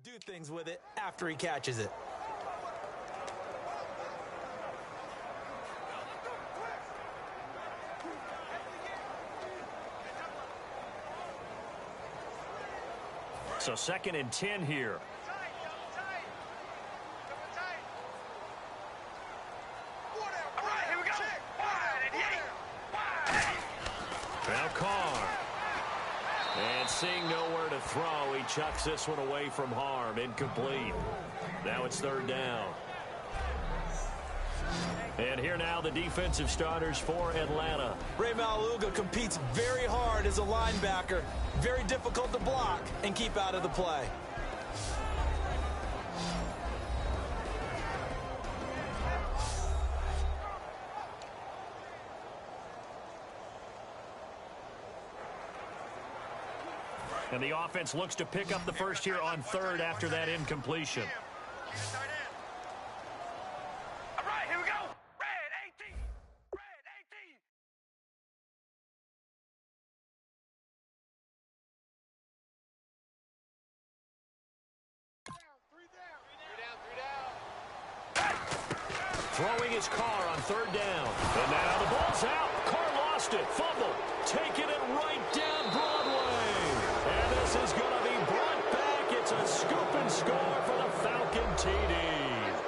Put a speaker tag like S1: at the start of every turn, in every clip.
S1: Do things with it after he catches it.
S2: So 2nd and 10 here. Now Carr. And seeing nowhere to throw, he chucks this one away from harm. Incomplete. Now it's 3rd down. And here now the defensive starters for Atlanta.
S1: Ray Maluga competes very hard as a linebacker. Very difficult to block and keep out of the play.
S2: And the offense looks to pick up the first here on 3rd after that incompletion.
S3: All right, here we go. Red 18. Red 18.
S2: Throwing his Carr on 3rd down. And now the ball's out. Carr lost it. Fumble. Taking it right down Broadway. And this is going to be brought back. It's a scoop and score for the Falcon TD.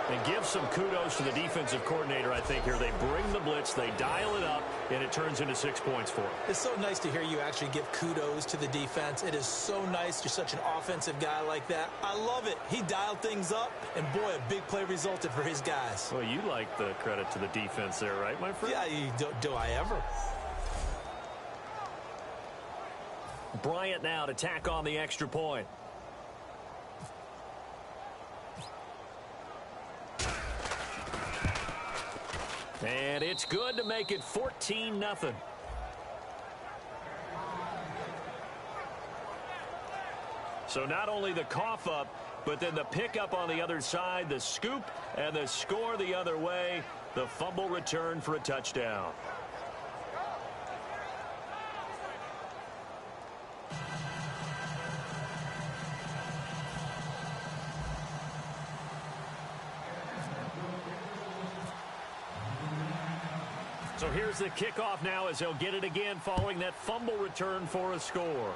S2: And give some kudos to the defensive coordinator, I think, here. They bring the blitz, they dial it up, and it turns into 6 points for them.
S1: It's so nice to hear you actually give kudos to the defense. It is so nice. You're such an offensive guy like that. I love it. He dialed things up, and boy, a big play resulted for his guys.
S2: Well, you like the credit to the defense there, right, my friend?
S1: Yeah, do I ever?
S2: Bryant now to tack on the extra point. And it's good to make it 14-0. So not only the cough up, but then the pickup on the other side, the scoop, and the score the other way. The fumble return for a touchdown. So here's the kickoff now as they'll get it again following that fumble return for a score.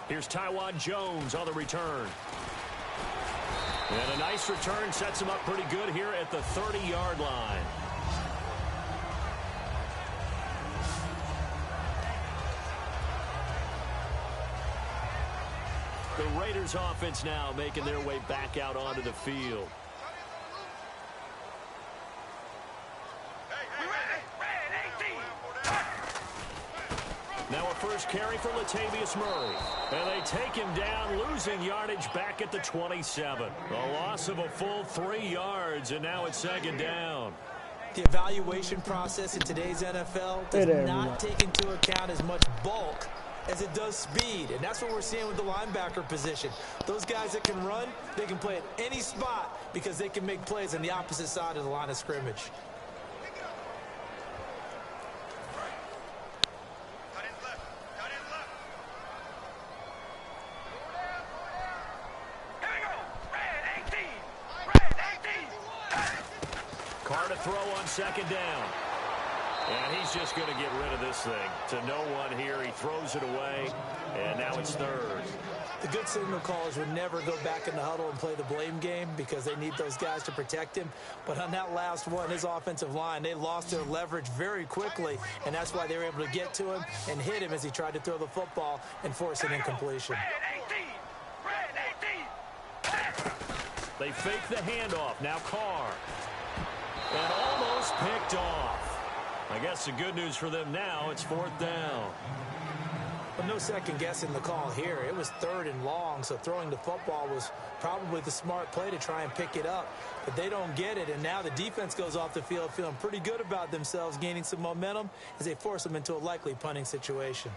S2: Here's Taiwan Jones on the return. And a nice return sets him up pretty good here at the 30-yard line. The Raiders offense now making their way back out onto the field. Now a first carry for Latavius Murray. And they take him down, losing yardage back at the 27. A loss of a full 3 yards, and now it's 2nd down.
S1: The evaluation process in today's NFL does not take into account as much bulk as it does speed. And that's what we're seeing with the linebacker position. Those guys that can run, they can play at any spot because they can make plays on the opposite side of the line of scrimmage.
S2: Throw on 2nd down. And he's just going to get rid of this thing. To no one here. He throws it away. And now it's 3rd.
S1: The good signal callers would never go back in the huddle and play the blame game because they need those guys to protect him. But on that last one, his offensive line, they lost their leverage very quickly. And that's why they were able to get to him and hit him as he tried to throw the football and force an incompletion.
S2: They fake the handoff. Now Carr. And almost picked off. I guess the good news for them now, it's 4th down.
S1: But no second guessing the call here. It was 3rd and long, so throwing the football was probably the smart play to try and pick it up. But they don't get it, and now the defense goes off the field feeling pretty good about themselves, gaining some momentum as they force them into a likely punting situation.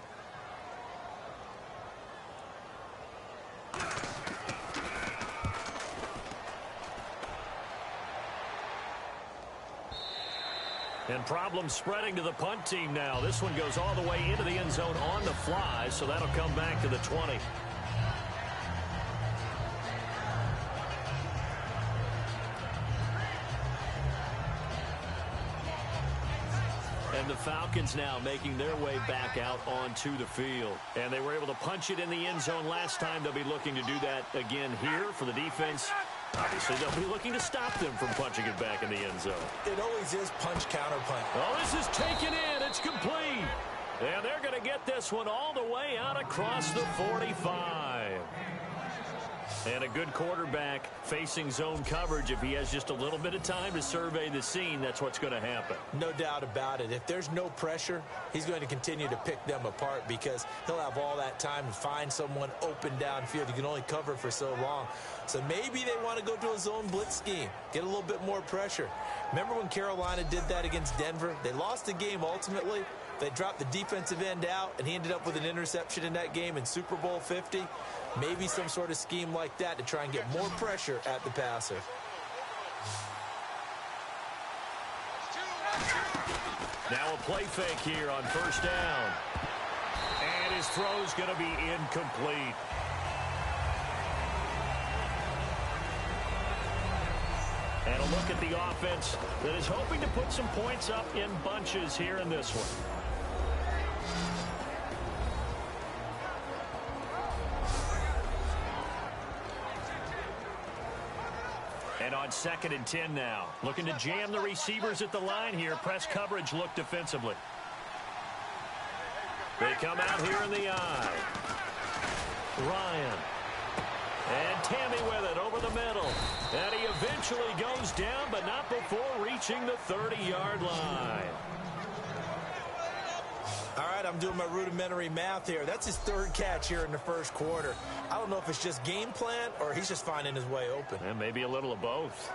S2: And problems spreading to the punt team now. This one goes all the way into the end zone on the fly, so that'll come back to the 20. And the Falcons now making their way back out onto the field. And they were able to punch it in the end zone last time. They'll be looking to do that again here for the defense. Obviously, they'll be looking to stop them from punching it back in the end zone.
S1: It always is punch, counter punch.
S2: Oh, this is taken in. It's complete. And they're going to get this one all the way out across the 45. And a good quarterback facing zone coverage. If he has just a little bit of time to survey the scene, that's what's going to happen.
S1: No doubt about it. If there's no pressure, he's going to continue to pick them apart because he'll have all that time to find someone open downfield. You can only cover for so long. So maybe they want to go to a zone blitz scheme, get a little bit more pressure. Remember when Carolina did that against Denver? They lost the game ultimately. They dropped the defensive end out, and he ended up with an interception in that game in Super Bowl 50. Maybe some sort of scheme like that to try and get more pressure at the passer.
S2: Now a play fake here on first down. And his throw's going to be incomplete. And a look at the offense that is hoping to put some points up in bunches here in this one. And on 2nd and 10 now. Looking to jam the receivers at the line here. Press coverage look defensively. They come out here in the eye. Ryan. And Tammy with it over the middle. And he eventually goes down, but not before reaching the 30-yard line.
S1: All right, I'm doing my rudimentary math here. That's his 3rd catch here in the first quarter. I don't know if it's just game plan or he's just finding his way open.
S2: And maybe a little of both.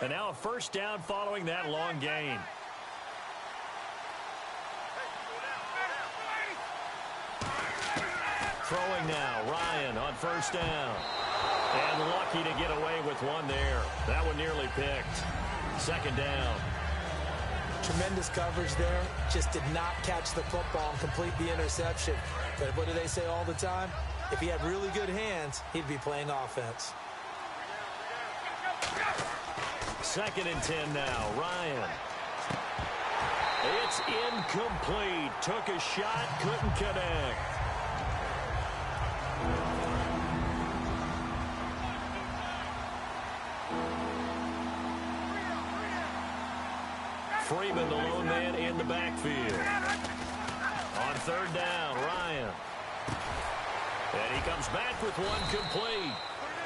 S2: And now a first down following that long gain. Throwing now, Ryan on first down. And lucky to get away with one there. That one nearly picked. 2nd down.
S1: Tremendous coverage there. Just did not catch the football and complete the interception. But what do they say all the time? If he had really good hands, he'd be playing offense.
S2: 2nd and 10 now. Ryan. It's incomplete. Took a shot, couldn't connect. Freeman, the lone man in the backfield. On 3rd down, Ryan. And he comes back with one complete.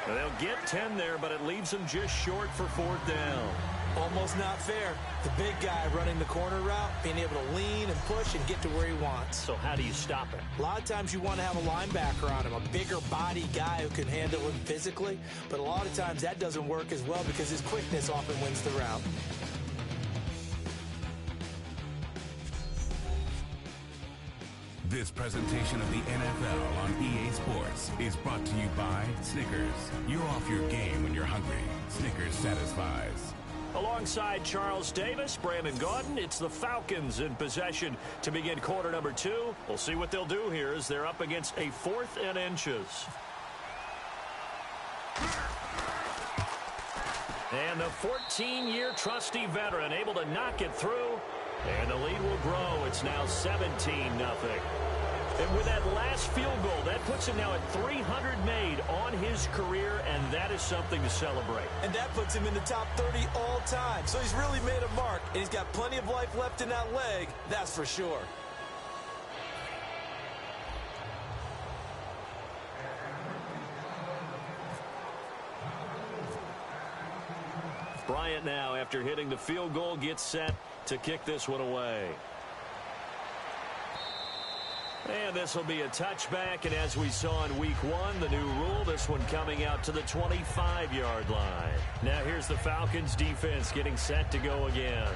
S2: And they'll get 10 there, but it leaves them just short for 4th down.
S1: Almost not fair. The big guy running the corner route, being able to lean and push and get to where he wants.
S2: So how do you stop it?
S1: A lot of times you want to have a linebacker on him, a bigger body guy who can handle him physically. But a lot of times that doesn't work as well because his quickness often wins the route.
S4: This presentation of the NFL on EA Sports is brought to you by Snickers. You're off your game when you're hungry. Snickers satisfies.
S2: Alongside Charles Davis, Brandon Gaudin, it's the Falcons in possession to begin quarter number 2. We'll see what they'll do here as they're up against a 4th and inches. And the 14-year trusty veteran able to knock it through. And the lead will grow. It's now 17-0. And with that last field goal, that puts him now at 300 made on his career, and that is something to celebrate.
S1: And that puts him in the top 30 all time. So he's really made a mark, and he's got plenty of life left in that leg, that's for sure.
S2: Bryant now, after hitting the field goal, gets set to kick this one away. And this will be a touchback, and as we saw in week 1, the new rule, this one coming out to the 25-yard line. Now here's the Falcons defense getting set to go again.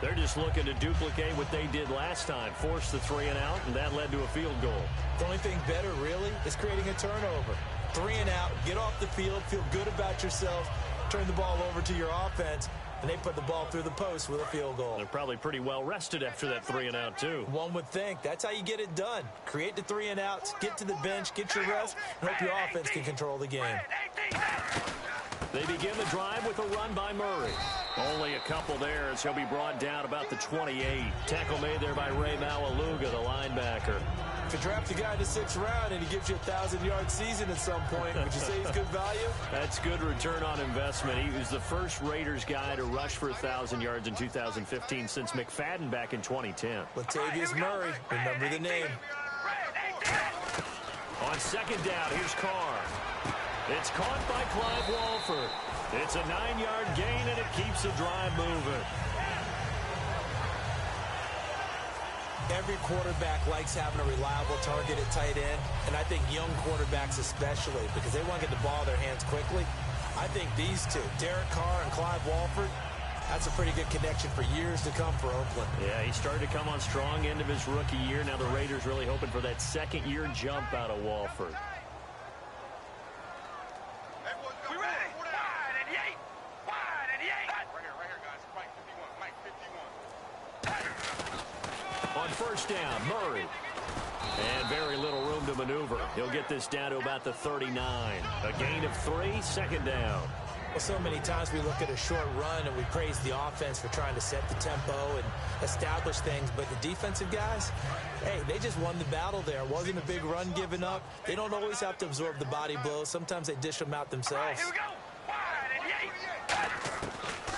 S2: They're just looking to duplicate what they did last time, force the 3 and out, and that led to a field goal.
S1: The only thing better, really, is creating a turnover. 3 and out, get off the field, feel good about yourself, turn the ball over to your offense, and they put the ball through the post with a field goal.
S2: They're probably pretty well rested after that 3-and-out, too.
S1: One would think. That's how you get it done. Create the 3-and-outs, get to the bench, get your rest, and hope your offense can control the game.
S2: They begin the drive with a run by Murray. Only a couple there as he'll be brought down about the 28. Tackle made there by Ray Maualuga, the linebacker.
S1: If you draft a guy in the 6th round and he gives you a 1,000-yard season at some point, would you say he's good value?
S2: That's good return on investment. He was the first Raiders guy to rush for 1,000 yards in 2015 since McFadden back in 2010.
S1: Latavius Murray, remember the name.
S2: On second down, here's Carr. It's caught by Clive Walford. It's a 9-yard gain, and it keeps the drive moving.
S1: Every quarterback likes having a reliable target at tight end, and I think young quarterbacks especially, because they want to get the ball in their hands quickly. I think these two, Derek Carr and Clive Walford, that's a pretty good connection for years to come for Oakland.
S2: Yeah, he started to come on strong end of his rookie year. Now the Raiders really hoping for that second-year jump out of Walford. On first down, Murray. And very little room to maneuver. He'll get this down to about the 39. A gain of 3, second down.
S1: Well, so many times we look at a short run and we praise the offense for trying to set the tempo and establish things, but the defensive guys, hey, they just won the battle there. It wasn't a big run given up. They don't always have to absorb the body blows. Sometimes they dish them out themselves.
S3: Here we go.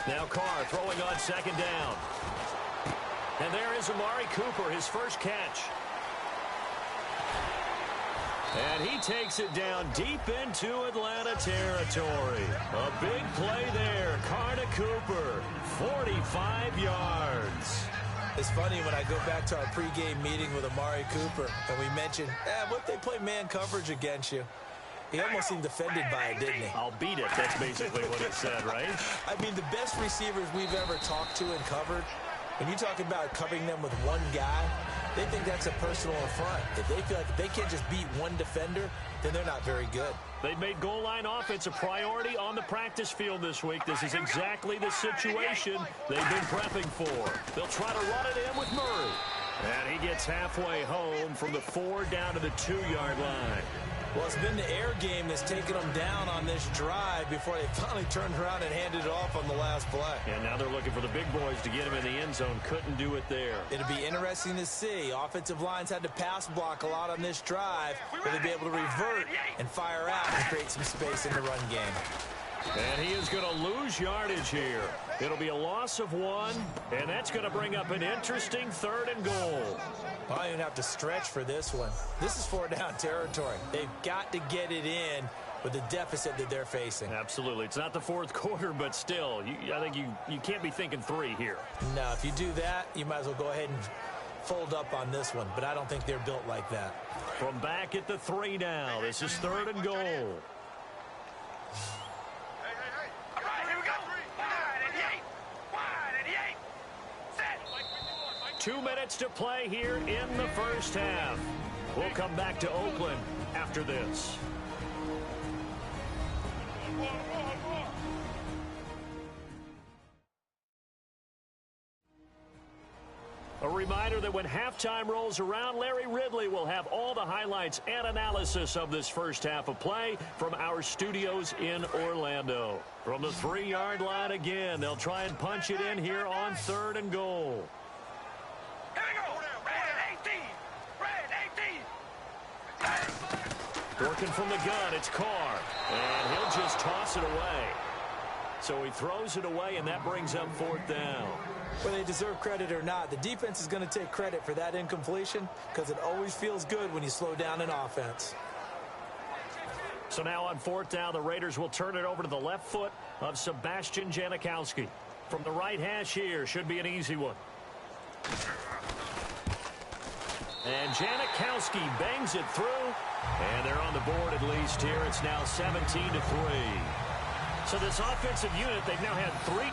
S2: Now Carr throwing on second down. And there is Amari Cooper, his first catch. And he takes it down deep into Atlanta territory. A big play there. Carr to Cooper, 45 yards.
S1: It's funny when I go back to our pregame meeting with Amari Cooper and we mentioned, what if they play man coverage against you? He almost seemed offended by it, didn't he?
S2: I'll beat it. That's basically what he said, right?
S1: I mean, the best receivers we've ever talked to and covered, when you talk about covering them with one guy, they think that's a personal affront. If they feel like if they can't just beat one defender, then they're not very good.
S2: They've made goal line offense a priority on the practice field this week. This is exactly the situation they've been prepping for. They'll try to run it in with Murray. And he gets halfway home from the 4 down to the 2-yard line.
S1: Well, it's been the air game that's taken them down on this drive before they finally turned around and handed it off on the last play.
S2: And now they're looking for the big boys to get him in the end zone. Couldn't do it there.
S1: It'll be interesting to see. Offensive lines had to pass block a lot on this drive. Will they be able to revert and fire out and create some space in the run game?
S2: And he is going to lose yardage here. It'll be a loss of 1, and that's going to bring up an interesting 3rd and goal.
S1: I don't even have to stretch for this one. This is 4-down territory. They've got to get it in with the deficit that they're facing.
S2: Absolutely. It's not the 4th quarter, but still, I think you can't be thinking 3 here.
S1: No, if you do that, you might as well go ahead and fold up on this one, but I don't think they're built like that.
S2: From back at the 3 now, this is 3rd and goal. 2 minutes to play here in the first half. We'll come back to Oakland after this. A reminder that when halftime rolls around, Larry Ridley will have all the highlights and analysis of this first half of play from our studios in Orlando. From the 3-yard line again, they'll try and punch it in here on 3rd and goal. Working from the gun, it's Carr, and he'll just toss it away. So he throws it away, and that brings up 4th down.
S1: Whether they deserve credit or not, the defense is going to take credit for that incompletion because it always feels good when you slow down an offense.
S2: So now on 4th down, the Raiders will turn it over to the left foot of Sebastian Janikowski. From the right hash here, should be an easy one. And Janikowski bangs it through. And they're on the board at least here. It's now 17-3. So this offensive unit, they've now had 3.